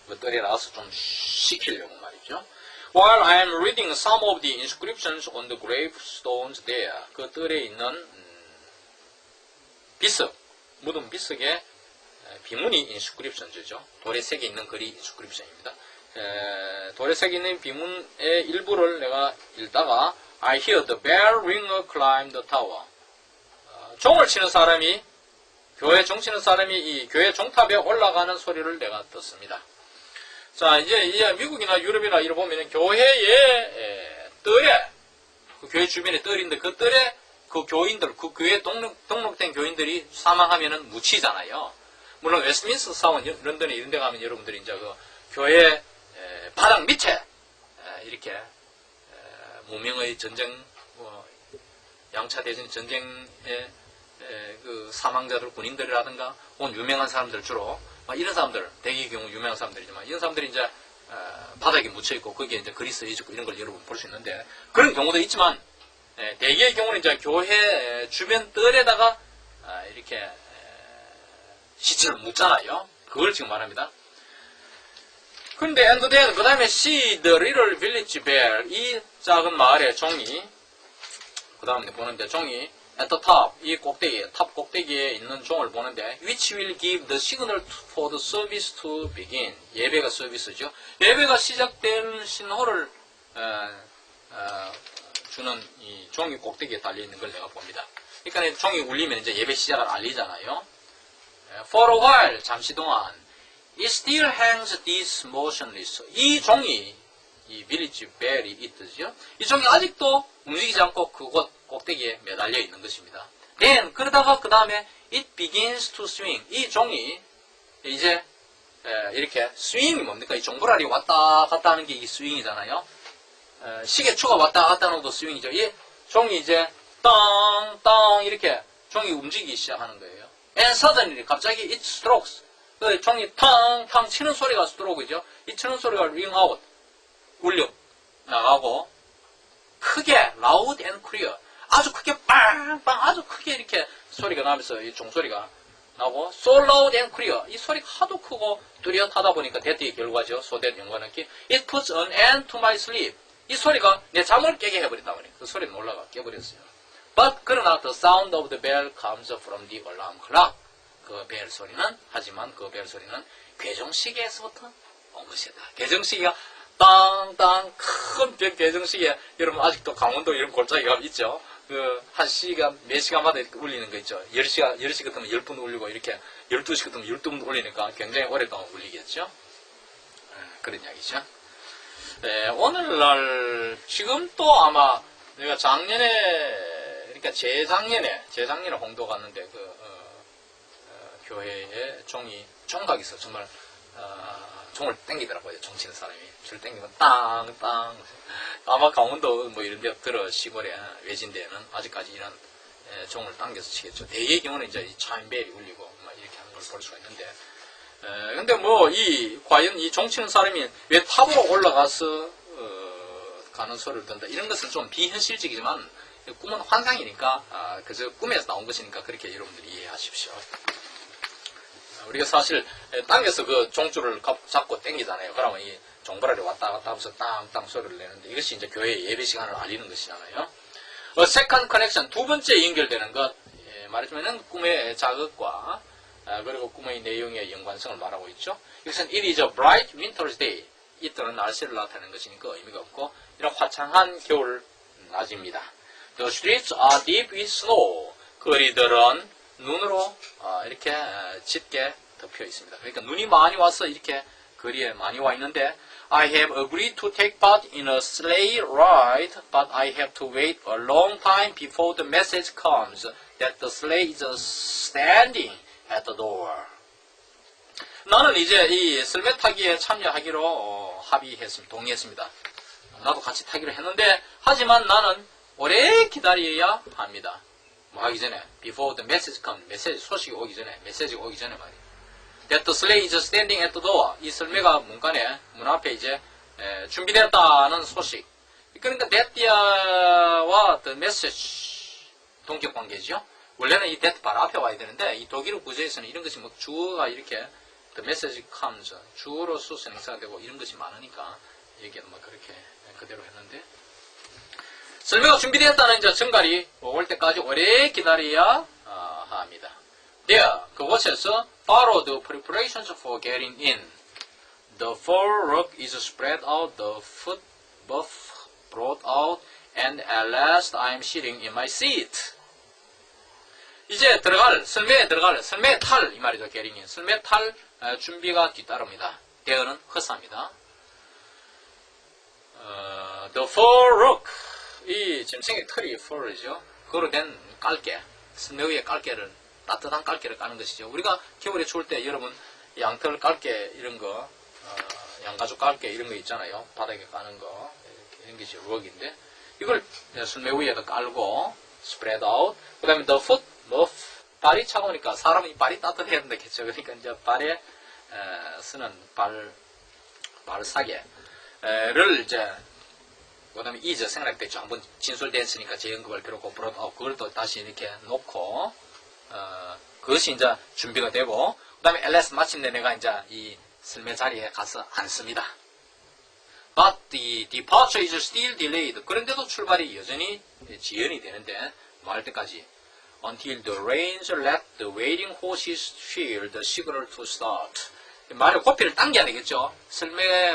그 뜰에 나와서 좀 식히려고 말이죠. While I am reading some of the inscriptions on the gravestones there, 그 뜰에 있는 비석, 묻은 비석에 비문이 inscriptions죠. 돌에 새겨 있는 글이 inscription입니다. 돌에 새겨 있는 비문의 일부를 내가 읽다가 I hear the bell ringer climb the tower. 종을 치는 사람이, 교회 종 치는 사람이 이 교회 종탑에 올라가는 소리를 내가 듣습니다. 자, 이제 미국이나 유럽이나 이러 보면은 교회의 뜰에, 그 교회 주변에 뜰인데 그 뜰에 그 교인들, 그 교회에 등록된 교인들이 사망하면은 묻히잖아요. 물론 웨스트민스터 사원, 런던에 이런 데 가면 여러분들이 이제 그 교회 바닥 밑에 이렇게 무명의 전쟁, 양차 대전 전쟁의 그 사망자들, 군인들이라든가 혹은 유명한 사람들 주로 이런 사람들, 대개의 경우 유명한 사람들이지만 이런 사람들이 이제 바닥에 묻혀 있고 거기에 이제 글이 쓰여 있고 이런 걸 여러분 볼 수 있는데 그런 경우도 있지만 대개의 경우는 이제 교회 주변 뜰에다가 이렇게 시체를 묻잖아요. 그걸 지금 말합니다. 근데 and then 그 다음에 see the little village bell, 이 작은 마을의 종이, 그 다음에 보는데 종이 at the top, 이 꼭대기에, 탑 꼭대기에 있는 종을 보는데 which will give the signal for the service to begin. 예배가 서비스죠. 예배가 시작되는 신호를 주는 이 종이 꼭대기에 달려있는 걸 내가 봅니다. 그러니까 종이 울리면 이제 예배 시작을 알리잖아요. For a while, 잠시 동안 it still hangs this motionless. 이 종이, 이 village bell이 있듯이요. 이 종이 아직도 움직이지 않고 그곳 꼭대기에 매달려 있는 것입니다. Then, 그러다가 그 다음에 it begins to swing. 이 종이 이제 이렇게 스윙이 뭡니까? 이 종불알이 왔다 갔다 하는 게 이 스윙이잖아요. 시계추가 왔다 갔다 하는 것도 스윙이죠. 이 종이 이제 땅땅 이렇게 종이 움직이기 시작하는 거예요. And suddenly, 갑자기 it strokes. 그 종이 탕탕 치는 소리가 스트로크죠. 이 치는 소리가 ring out, 울려 나가고 크게 loud and clear, 아주 크게 빵빵 아주 크게 이렇게 소리가 나면서 이 종소리가 나고 so loud and clear, 이 소리가 하도 크고 뚜렷하다 보니까 대트의 결과죠. 소된 연관하기 it puts an end to my sleep. 이 소리가 내 잠을 깨게 해버린다 보니 그 소리는 올라가 깨버렸어요. But 그러나 the sound of the bell comes from the alarm clock. 그 벨 소리는, 하지만 그 벨 소리는 괴종시계에서부터 온 것이다. 괴종시계가 땅땅 큰 괴종시계, 여러분 아직도 강원도 이런 골짜기가 있죠. 그 한 시간, 몇 시간마다 이렇게 울리는 거 있죠. 10시 같으면 10분 울리고 이렇게 12시 같으면 12분 울리니까 굉장히 오랫동안 울리겠죠. 그런 이야기죠. 네, 오늘날 지금 또 아마 내가 작년에, 그러니까 재작년에 홍도 갔는데 교회에 종각이 있어. 정말 종을 땡기더라고요. 종 치는 사람이 줄 땡기면 땅땅. 아마 강원도 뭐 이런 데 들어 시골에 외진 데는 아직까지 이런 종을 당겨서 치겠죠. 대개의 경우는 이제 이 차인벨이 울리고 막 이렇게 하는 걸 볼 수가 있는데 근데 뭐, 과연 이 종치는 사람이 왜 탑으로 올라가서, 가는 소리를 든다. 이런 것은 좀 비현실적이지만, 꿈은 환상이니까, 그저 꿈에서 나온 것이니까 그렇게 여러분들이 이해하십시오. 우리가 사실, 땅에서 그 종줄을 잡고 땡기잖아요. 그러면 이 종바라리 왔다 갔다 하면서 땅땅 소리를 내는데, 이것이 이제 교회 예배 시간을 알리는 것이잖아요. 세컨드 커넥션, 두 번째 연결되는 것, 말하자면 꿈의 자극과, 그리고 꿈의 내용의 연관성을 말하고 있죠. 이것은 it is a bright winter's day. 이때는 날씨를 나타내는 것이니까 의미가 없고, 이런 화창한 겨울 낮입니다. The streets are deep with snow. 거리들은 눈으로 이렇게 짙게 덮여 있습니다. 그러니까 눈이 많이 와서 이렇게 거리에 많이 와 있는데, I have agreed to take part in a sleigh ride, but I have to wait a long time before the message comes that the sleigh is standing at the door. 나는 이제 이 슬메 타기에 참여하기로 합의했습니다. 동의했습니다. 나도 같이 타기로 했는데, 하지만 나는 오래 기다려야 합니다. 뭐 하기 전에, before the message comes, 메시지 소식이 오기 전에, 메시지가 오기 전에 말이에요. That the sleigh is standing at the door. 이 설매가 문 앞에 이제 준비됐다는 소식. 그러니까 that와 the message 동격 관계죠. 원래는 이 that 바로 앞에 와야 되는데, 이 독일어 구조에서는 이런 것이 뭐 주어가 이렇게 the message comes, 주어로 수선 행사가 되고 이런 것이 많으니까 여기에는 뭐 그렇게 그대로 했는데, 설매가 준비되었다는 이제 정갈이 올 때까지 오래 기다려야 합니다. There, 그곳에서 follow the preparations for getting in. The floor rug is spread out, the foot buff brought out, and at last I am sitting in my seat. 이제 설매에 탈, 이 말이죠, getting in. 설매 탈 준비가 뒤따릅니다. There는 허사입니다. The floor rug. 이 지금 생긴 털이 floor이죠. 그거로 된 깔개, 스네 위에 깔개를, 따뜻한 깔개를 까는 것이죠. 우리가 겨울에 추울 때 여러분 양털 깔개 이런 거, 양가죽 깔개 이런 거 있잖아요. 바닥에 까는 거, 이런 것이 럭인데, 이걸 스네 위에다 깔고 spread out. 그 다음에 the foot muff, 발이 차가우니까 사람이 발이 따뜻해야 된다겠죠. 그러니까 이제 발에 쓰는 발사계를 이제, 그 다음에 이제 생략됐죠. 한번 진술됐으니까 재연급을 들었고, 그걸 또 다시 이렇게 놓고, 그것이 이제 준비가 되고, 그 다음에 LS 마침내 내가 이제 이 설매 자리에 가서 앉습니다. But the departure is still delayed. 그런데도 출발이 여전히 지연이 되는데, 뭐 할 때까지. Until the reins let the waiting horses feel the signal to start. 말을 고삐를 당겨야 되겠죠.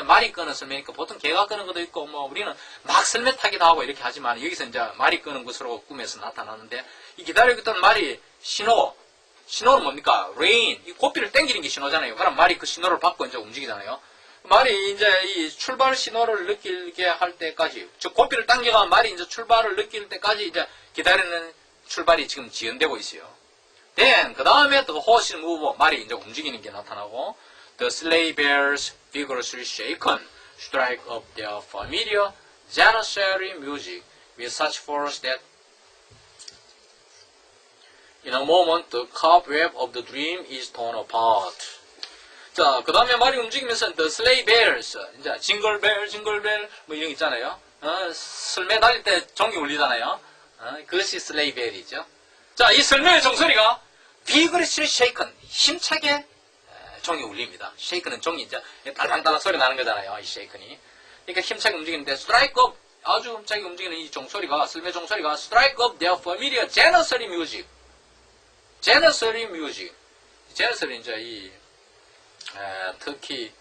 말이 끄는 설매니까 보통 개가 끄는 것도 있고, 뭐 우리는 막 설매 타기도 하고 이렇게 하지만, 여기서 이제 말이 끄는 것으로 꿈에서 나타나는데, 이 기다리고 있던 말이 신호는 뭡니까? rein, 이 고삐를 당기는 게 신호잖아요. 그럼 말이 그 신호를 받고 이제 움직이잖아요. 말이 이제 이 출발 신호를 느끼게 할 때까지, 즉 고삐를 당겨가 말이 이제 출발을 느낄 때까지 이제 기다리는 출발이 지금 지연되고 있어요. Then 그 다음에 the horse move, 말이 이제 움직이는 게 나타나고, the sleigh bells vigorously shaken strike up their familiar janissary music with such force that in a moment the cobweb of the dream is torn apart. 자, 그 다음에 말이 움직이면서 the sleigh bells, 이제 징글벨 뭐 이런 거 있잖아요. 설매 달릴 때 종이 울리잖아요. 그것이 sleigh bell이죠. 자, 이 설매의 종소리가 vigorously shaken, 힘차게 종이 울립니다. shaken은 종이 이제 달랑달랑 소리 나는 거잖아요. 이 shaken이. 그러니까 힘차게 움직이는데 strike up, 아주 힘차게 움직이는 이 종소리가, 설매 종소리가 strike up their familiar janissary music. janissary music. janissary 이제 이 터키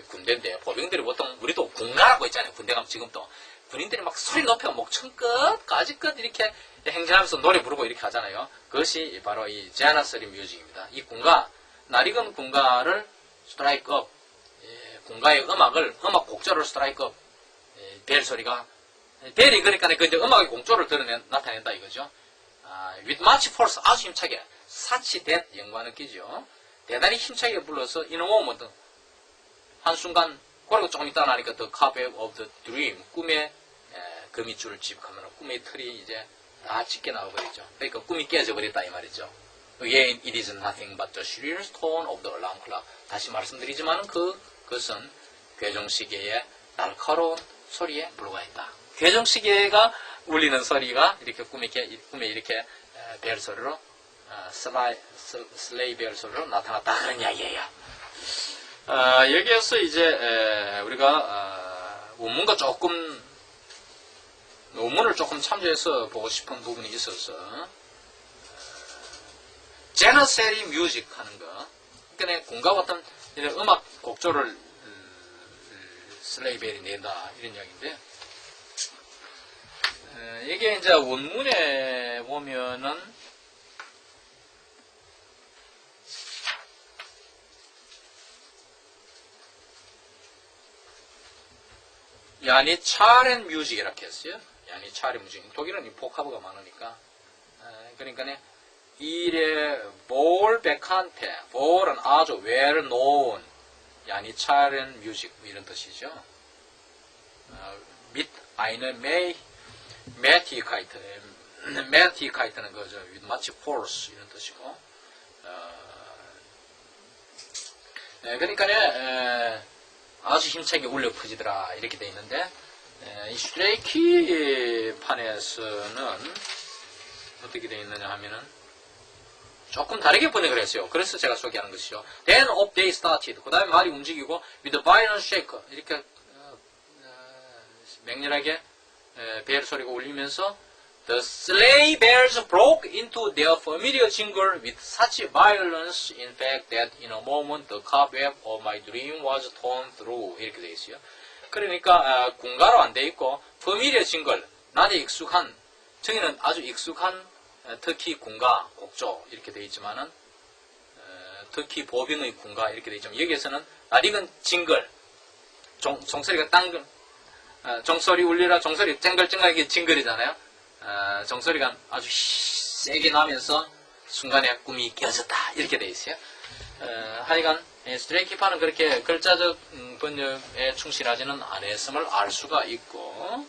군대인데, 보병들이 보통, 우리도 군가라고 있잖아요. 군대 가면 지금도 군인들이 막 소리 높여 목청 끝까지 이렇게 행진하면서 노래 부르고 이렇게 하잖아요. 그것이 바로 이 janissary music입니다. 이 군가, 낯익은 군가를 스트라이크 업, 군가의 음악 곡조를 스트라이크 업, 벨 소리가, 벨이 그러니까 그 이제 음악의 곡조를 나타낸다 이거죠. with much force, 아주 힘차게, 사치 that 연관 느끼죠. 대단히 힘차게 불러서 in a moment, 한순간, 그리고 조금 있다 나니까 the cobweb of the dream, 꿈의 거미줄을 집하면 꿈의 틀이 이제 다 찢겨 나와버리죠. 그러니까 꿈이 깨져 버렸다 이 말이죠. Again, it is nothing but the shrill tone of the alarm clock. 다시 말씀드리지만 그것은 괴종시계의 날카로운 소리에 불과했다. 괴종시계가 울리는 소리가 이렇게 꿈에 이렇게 벨 소리로 슬레이 벨 소리로 나타났다 그런 이야기예요. 여기에서 이제 우리가 원문을 조금 참조해서 보고 싶은 부분이 있어서 제너세리 뮤직 하는 거, 그러니까 공과 같은 이런 음악 곡조를 슬레이 벨이 낸다 이런 이야기인데, 이게 이제 원문에 보면은 야니 차렌 뮤직 이렇게 했어요. 야니 차렌 뮤직. 독일은 이 복합어가 많으니까. 그러니까 이래 볼 베칸테, 볼은 아주 well known, 야니 차렌 뮤직 이런 뜻이죠. mit eine Mächtigkeit는 거죠. with much force 이런 뜻이고. 그러니까 아주 힘차게 울려 퍼지더라 이렇게 돼 있는데, 이 슈트레이키 판에서는 어떻게 돼 있느냐 하면은 조금 다르게 번역을 했어요. 그래서 제가 소개하는 것이죠. Then up they started. 그 다음에 말이 움직이고 with a violent shake 이렇게 맹렬하게 벨 소리가 울리면서 the sleigh bells broke into their familiar jingle with such violence in fact that in a moment the cobweb of my dream was torn through 이렇게 되어 있어요. 그러니까 군가로 안 되어 있고 familiar jingle, 나한테 익숙한, 저기는 아주 익숙한 특히 군가, 곡조 이렇게 되어 있지만은 특히 보병의 군가 이렇게 되어 있지만 여기에서는 낯익은 징글, 종소리가 땅글, 종소리 울리라, 종소리 쨍글쨍글하게 징글이잖아요. 종소리가 아주 세게 나면서 순간에 꿈이 깨어졌다 이렇게 되어 있어요. 하여간 스트레이키파는 그렇게 글자적 번역에 충실하지는 않았음을 알 수가 있고,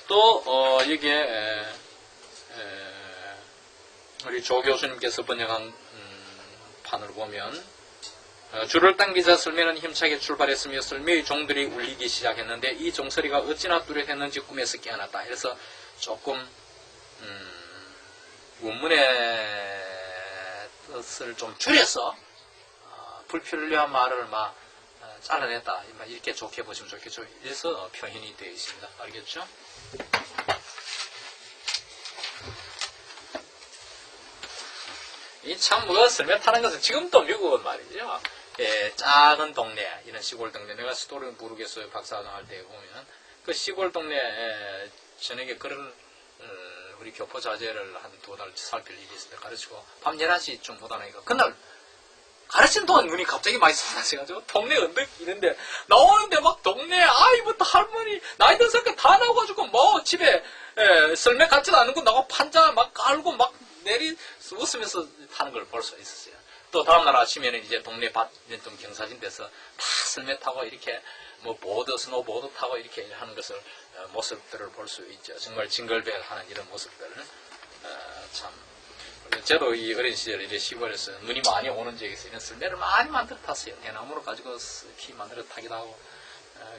또 여기에 우리 조 교수님께서 번역한 판을 보면 줄을 당기자 설매는 힘차게 출발했으며 설매의 종들이 울리기 시작했는데 이 종소리가 어찌나 뚜렷했는지 꿈에서 깨어났다. 그래서 조금 원문의 뜻을 좀 줄여서 불필요한 말을 막 잘라냈다. 이렇게 좋게 보시면 좋겠죠. 이래서 표현이 되어 있습니다. 알겠죠? 이 참 설매 타는 것은 지금도 미국은 말이죠. 작은 동네, 이런 시골 동네, 내가 스토른부르크에서 박사학할 때 보면 그 시골 동네 저녁에 그런 우리 교포 자제를 한 2달 살필 일이 있을 때 가르치고 밤 11시쯤 보다니까 그날 가르치는 동안 눈이 갑자기 많이 쏟아져가지고 동네 언덕 이런데 나오는데 막 동네 아이부터 할머니 나이 든 사람 다 나와가지고 뭐 집에 설매 같지도 않은 나고 판자 막 깔고 막 웃으면서 타는 걸 볼 수 있었어요. 또 다음날 아침에는 이제 동네 밭 좀 경사진 데서 다 설매 타고 이렇게 뭐 보드, 스노보드 타고 이렇게 하는 것을 모습들을 볼 수 있죠. 정말 징글벨 하는 이런 모습들을 참. 저도 이 어린 시절에 이제 시골에서 눈이 많이 오는 지역에서 이런 설매를 많이 만들어 탔어요. 대나무로 가지고 키 만들어 타기도 하고.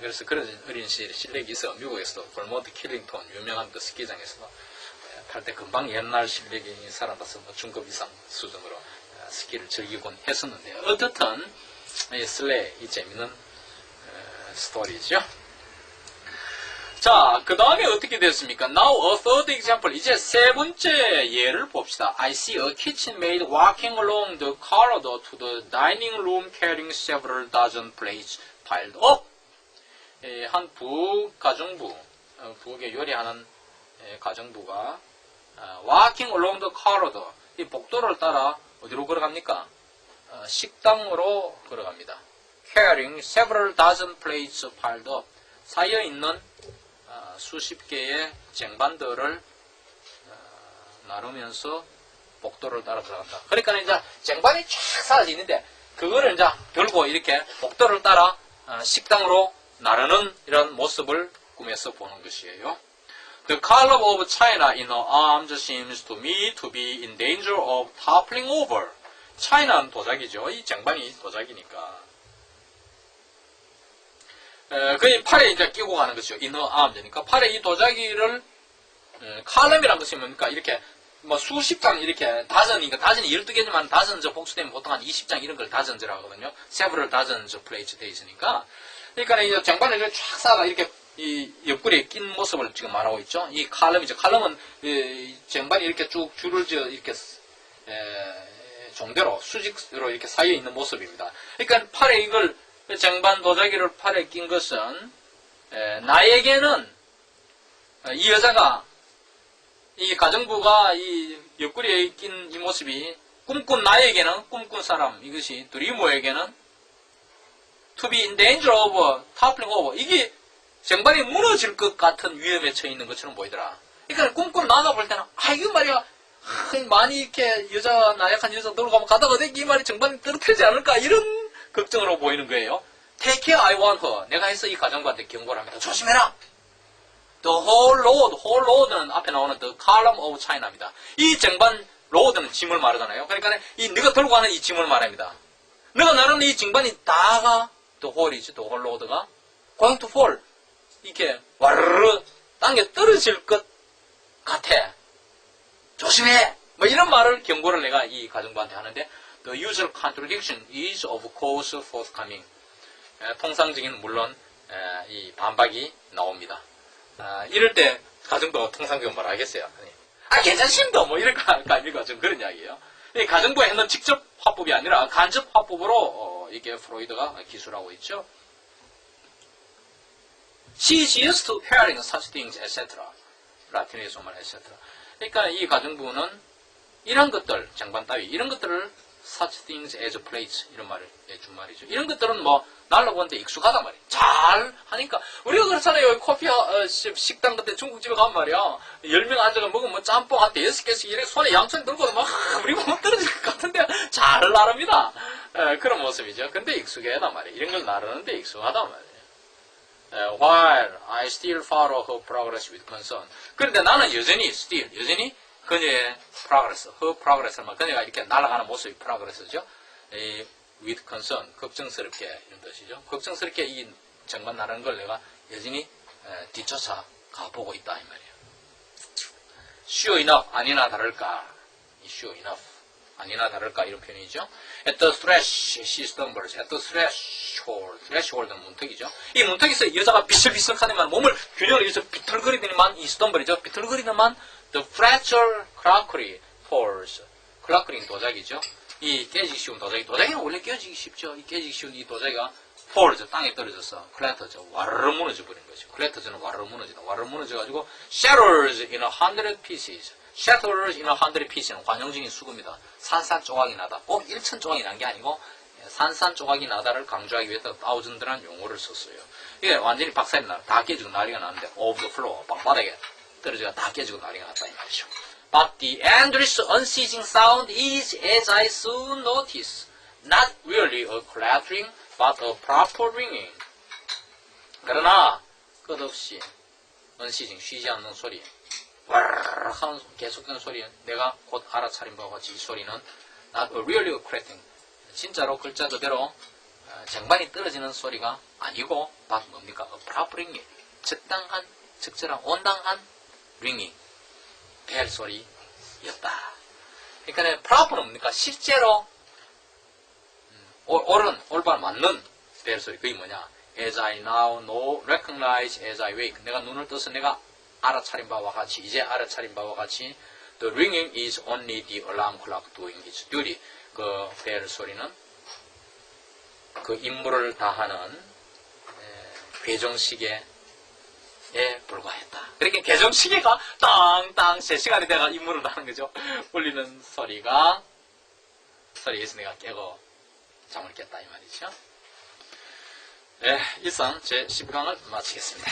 그래서 그런 어린 시절에 실력이 있어. 미국에서도 볼모트 킬링톤 유명한 그 스키장에서도 탈 때 금방 옛날 실력이 사람들서 뭐 중급 이상 수준으로 스키를 즐기곤 했었는데 어떻든 이 슬레이 이 재밌는 스토리죠. 자, 그 다음에 어떻게 됐습니까? Now a third example. 이제 세 번째 예를 봅시다. I see a kitchen maid walking along the corridor to the dining room carrying several dozen plates piled up. 한 북가정부, 북에 요리하는 가정부가 walking along the corridor, 이 복도를 따라 어디로 걸어갑니까? 식당으로 걸어갑니다. Carrying several dozen plates piled up. 쌓여있는 수십 개의 쟁반들을 나누면서 복도를 따라 들어간다. 그러니까 이제 쟁반이 쫙 쌓여져 있는데 그거를 이제 들고 이렇게 복도를 따라 식당으로 나르는 이런 모습을 꿈에서 보는 것이에요. The column of China in her arms seems to me to be in danger of toppling over. China는 도자기죠. 이 쟁반이 도자기니까. 거의 팔에 이제 끼고 가는 것이죠. in her arms니까 팔에 이 도자기를 칼럼이라는 것이 뭡니까? 이렇게 뭐 수십 장 이렇게 다전이니까 다전이 12개지만 다전저 복수되면 보통 한 20장 이런 걸 다전저라고 하거든요. several dozens plates 돼 있으니까. 그러니까 이 쟁반을 이렇게 쫙 쌓아가 이렇게 이 옆구리에 낀 모습을 지금 말하고 있죠. 이 칼럼이죠. 칼럼은 이 쟁반이 이렇게 쭉 줄을 지어 이렇게 종대로 수직으로 이렇게 쌓여 있는 모습입니다. 그러니까 팔에 이걸 쟁반 도자기를 팔에 낀 것은 나에게는 이 여자가 이 가정부가 이 옆구리에 낀 이 모습이 꿈꾼 나에게는 꿈꾼 사람 이것이 드리머에게는 to be in danger of toppling over 이게 쟁반이 무너질 것 같은 위험에 처해 있는 것처럼 보이더라. 그러니까 꿈꾼 나가 볼 때는 이거 말이야 많이 이렇게 여자 나약한 여자 들어가면 가다가 이 말이 쟁반이 떨어뜨리지 않을까 이런 걱정으로 보이는 거예요. Take care, I want her. 내가 해서 이 가정부한테 경고를 합니다. 조심해라. The whole road는 앞에 나오는 the column of China입니다. 이 쟁반 road는 짐을 말하잖아요. 그러니까 이 네가 들고 가는 이 짐을 말합니다. 네가 나르는 이 쟁반이 다가 the whole이지, the whole road가 going to fall. 이렇게 와르르 땅에 떨어질 것 같아. 조심해. 뭐 이런 말을 경고를 내가 이 가정부한테 하는데 the usual contradiction is of course forthcoming. 통상적인 물론 이 반박이 나옵니다. 이럴 때 가정부가 통상적으로 뭘 하겠어요? 괜찮습니다. 뭐 이럴 거 아닙니까? 좀 그런 이야기예요. 이 가정부에 있는 직접 화법이 아니라 간접 화법으로 이게 프로이드가 기술하고 있죠. She is used to hearing such things, etc. 라틴에서 말 etc. 그러니까 이 가정부는 이런 것들, 쟁반 따위 이런 것들을 such things as plates 이런 말을 준 말이죠. 이런 것들은 뭐 날라보는데 익숙하단 말이에요. 잘 하니까 우리가 그렇잖아요. 커피 식당 그때 중국집에 가면 말이야 10명 앉아가 먹으면 짬뽕 한 5개씩 이렇게 손에 양손 들고 막 우리 못 떨어질 것 같은데 잘 나릅니다. 그런 모습이죠. 근데 익숙하단 말이에요. 이런 걸 나르는데 익숙하단 말이에요. While I still follow her progress with concern. 그런데 나는 여전히 그녀의 progress, her progress만 그녀가 이렇게 날아가는 모습이 progress죠. with concern, 걱정스럽게 이런 뜻이죠. 걱정스럽게 이 쟁반 나르는 걸 내가 여전히 뒤쫓아 가보고 있다 이 말이에요. Sure enough, 아니나 다를까. Sure enough, 아니나 다를까 이런 표현이죠. At the thresh, she stumbles. At the threshold, threshold는 문턱이죠. 이 문턱에서 여자가 비슬비슬하더만 몸을 균형을 잃어서 비틀거리더니만 이 stumbl이죠. 비틀거리더만 the fragile crockery falls. 크라크링 도자기죠. 이 깨지기 쉬운 도자기는 원래 깨지기 쉽죠. 이 깨지기 쉬운 이 도자기가 falls, 땅에 떨어져서 클래터져 와르르 무너져 버린 거죠. 클래터져는 와르르 무너지다. 와르르 무너져가지고 shatters in 100 pieces. shatters in 100 pieces는 관용적인 수구입니다. 산산조각이 나다. 꼭 1천 조각이 난 게 아니고 산산조각이 나다를 강조하기 위해서 thousand라는 용어를 썼어요. 이게 완전히 박살이 나, 다 깨지고 난리가 나는데 over the floor, 바닥에 떨어져가 다 깨지고 난리가 났다 이 말이죠. But the endless unceasing sound is, as I soon notice, not really a clattering, but a proper ringing. 그러나 끝없이 unceasing, 쉬지 않는 소리, 와르르 하는 계속되는 소리, 내가 곧 알아차린 바와 같이 이 소리는 not a really a clattering, 진짜로 글자 그대로 쟁반이 떨어지는 소리가 아니고 but 뭡니까? A proper ringing, 적당한, 적절한, 온당한 ringing. 벨 소리였다. 그러니까 proper는 뭡니까? 실제로 옳은, 올바른 맞는 벨 소리. 그게 뭐냐? As I now know, recognize as I wake. 내가 눈을 떠서 내가 알아차린 바와 같이, 이제 알아차린 바와 같이 the ringing is only the alarm clock doing its duty. 그 벨 소리는 그 임무를 다하는 괴정시계 불과했다. 그렇게 개정시계가 땅땅 제 시간이 내가 임무를 하는 거죠. 울리는 소리에서 내가 깨고 잠을 깼다 이 말이죠. 네, 이상 제 10강을 마치겠습니다.